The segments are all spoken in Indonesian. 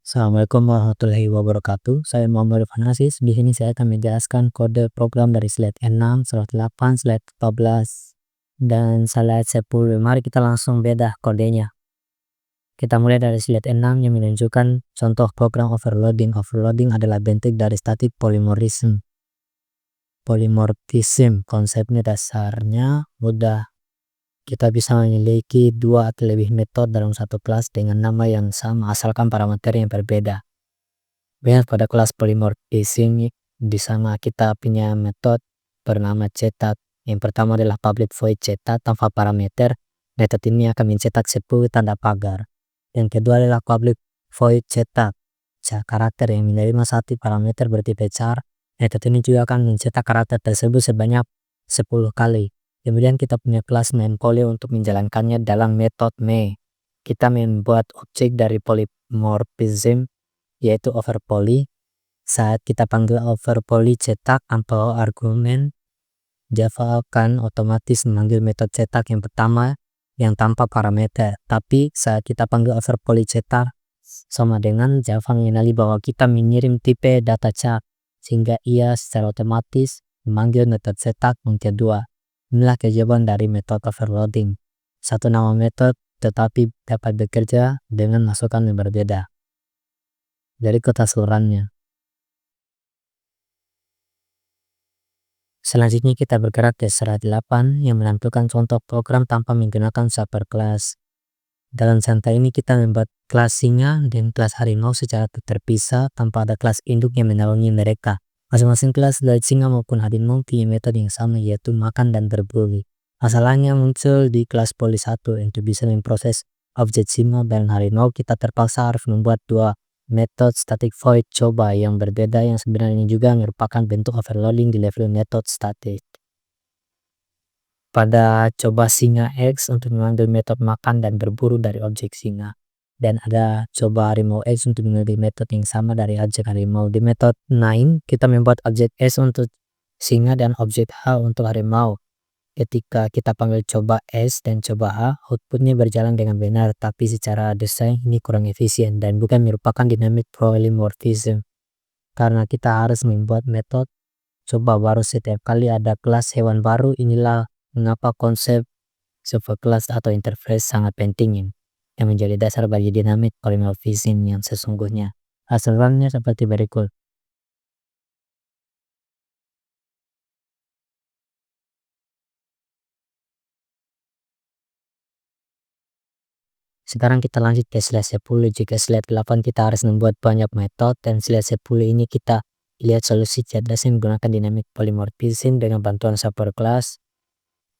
Assalamualaikum warahmatullahi wabarakatuh. Saya Muhammad Fanasis. Di sini saya akan menjelaskan kode program dari slide 6, slide 8, slide 14, dan slide 10. Mari kita langsung bedah kodenya. Kita mulai dari slide 6 yang menunjukkan contoh program overloading. Overloading adalah bentuk dari static polymorphism. Konsepnya dasarnya mudah. Kita bisa memiliki dua atau lebih metode dalam satu kelas dengan nama yang sama asalkan parameter yang berbeda. Lihat pada kelas polymorphism, di sana kita punya metode bernama cetak. Yang pertama adalah public void cetak tanpa parameter. Metode ini akan mencetak 10 tanda pagar. Yang kedua adalah public void cetak karakter yang menerima satu parameter bertipe char. Metode ini juga akan mencetak karakter tersebut sebanyak 10 kali. Kemudian kita punya kelas mainPoly untuk menjalankannya dalam metode main. Kita membuat objek dari polymorphism yaitu overPoly. Saat kita panggil overPoly cetak tanpa argumen, Java akan otomatis memanggil metode cetak yang pertama yang tanpa parameter. Tapi saat kita panggil overPoly cetak sama dengan Java mengenali bahwa kita mengirim tipe data char, sehingga ia secara otomatis memanggil metode cetak yang kedua. Inilah kejadian dari metode overloading. Satu nama metode tetapi dapat bekerja dengan masukan yang berbeda. Dari keseluruhannya. Selanjutnya kita bergerak ke slide 8 yang menampilkan contoh program tanpa menggunakan superclass. Dalam contoh ini kita membuat kelas singa dan kelas harimau secara terpisah tanpa ada kelas induk yang menaungi mereka. Masing-masing kelas dari singa maupun harimau punya metode yang sama yaitu makan dan berburu. Masalahnya muncul di kelas poly 1. Untuk bisa memproses objek singa dan harimau, kita terpaksa harus membuat dua metode static void coba yang berbeda yang sebenarnya juga merupakan bentuk overloading di level metode static. Pada coba singa X untuk mengambil metode makan dan berburu dari objek singa. Dan ada coba harimau X untuk mengambil metode yang sama dari objek harimau. Di metode 9 kita membuat objek S untuk singa dan objek H untuk harimau. Ketika kita panggil coba S dan coba H, outputnya berjalan dengan benar, tapi secara desain ini kurang efisien dan bukan merupakan dynamic polymorphism. Karena kita harus membuat metode coba baru setiap kali ada kelas hewan baru. Inilah mengapa konsep superclass atau interface sangat penting yang menjadi dasar bagi dynamic polymorphism yang sesungguhnya. Hasilnya seperti berikut. Sekarang kita lanjut ke slide 10. Jika slide 8 kita harus membuat banyak metode, dan slide 10 ini kita lihat solusi cerdas yang menggunakan dynamic polymorphism dengan bantuan superclass.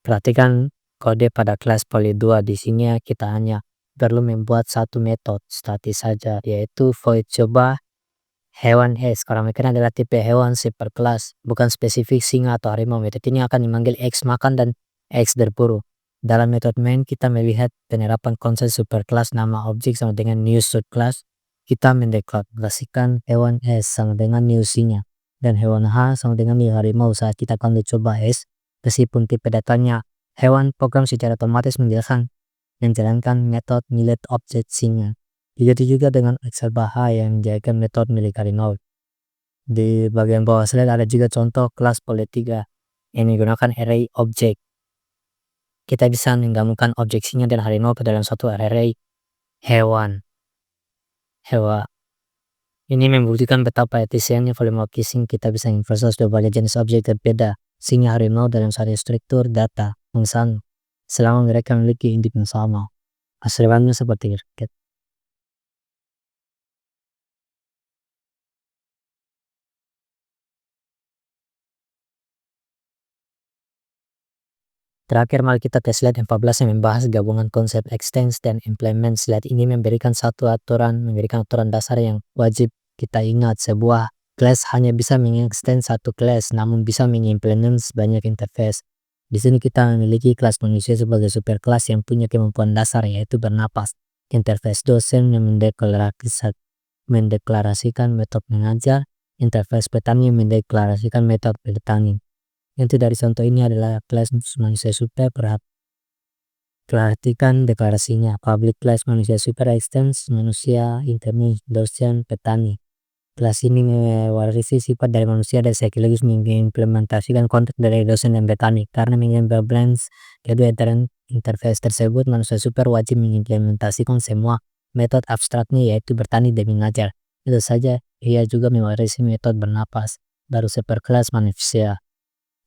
Perhatikan kode pada kelas poly 2. Di sini kita hanya perlu membuat satu metode statis saja, yaitu void coba hewan S. Parameternya adalah tipe hewan superclass, bukan spesifik singa atau harimau. Metode ini akan memanggil X makan dan X berburu. Dalam metode main kita melihat penerapan konsep superclass nama objek sama dengan new subclass. Kita mendeklarasikan hewan S sama dengan new singa dan hewan H sama dengan new harimau saat kita panggil coba S. Meskipun tipe datanya hewan, program secara otomatis menjalankan metode milik objek singa. Begitu juga dengan Excel H yang menjalankan metode milik harimau. Di bagian bawah slide ada juga contoh kelas poly 3 yang menggunakan array objek. Kita bisa menggabungkan objek singa dan harimau ke dalam satu array hewan. Ini membuktikan betapa efisiennya polymorphism. Kita bisa memproses berbagai jenis objek berbeda singa harimau dalam satu struktur data yang sama selama mereka memiliki induk yang sama. Hasilnya seperti ini. Terakhir mari kita ke slide 14 yang membahas gabungan konsep extends dan implement. Slide ini memberikan aturan dasar yang wajib kita ingat. Sebuah class hanya bisa mengextend satu class, namun bisa mengimplement banyak interface. Di sini kita memiliki kelas manusia sebagai superclass yang punya kemampuan dasar yaitu bernapas. Interface dosen yang mendeklarasikan metode mengajar. Interface petani yang mendeklarasikan metode bertani. Inti dari contoh ini adalah kelas manusia super Perhatikan deklarasinya. Public class manusia super extens, manusia internis, dosen, petani. Kelas ini mewarisi sifat dari manusia dan sekaligus mengimplementasikan konteks dari dosen dan petani. Karena mengambil balance kedua interface tersebut, manusia super wajib mengimplementasikan semua metode abstraknya, yaitu bertani dan mengajar. Itu saja, ia juga mewarisi metode bernapas, baru seperkelas manusia.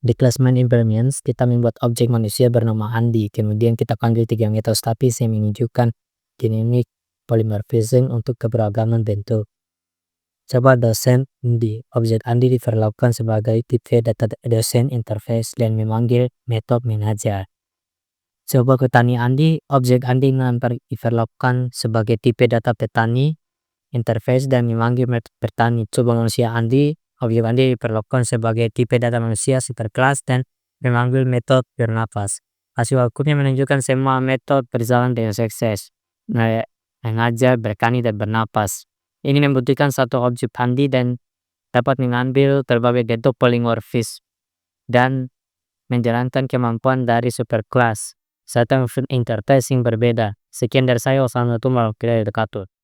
Di kelas main implements, kita membuat objek manusia bernama Andi. Kemudian kita panggil 3 metode statis yang menunjukkan dynamic polymorphism untuk keberagaman bentuk. Coba dosen di objek Andi diperlakukan sebagai tipe data dosen interface dan memanggil metode mengajar. Coba petani Andi, objek Andi diperlakukan sebagai tipe data petani interface dan memanggil metode petani. Coba manusia Andi, objek Andi diperlakukan sebagai tipe data manusia superkelas dan memanggil metode bernapas. Hasil akunnya menunjukkan semua metode berjalan dengan sukses. Mengajar, bertani, dan bernapas. Ini membuktikan satu objek Andi dan dapat mengambil berbagai bentuk polymorfis dan menjalankan kemampuan dari superkelas serta interface yang berbeda. Sekian dari saya. Wassalamualaikum warahmatullahi wabarakatuh.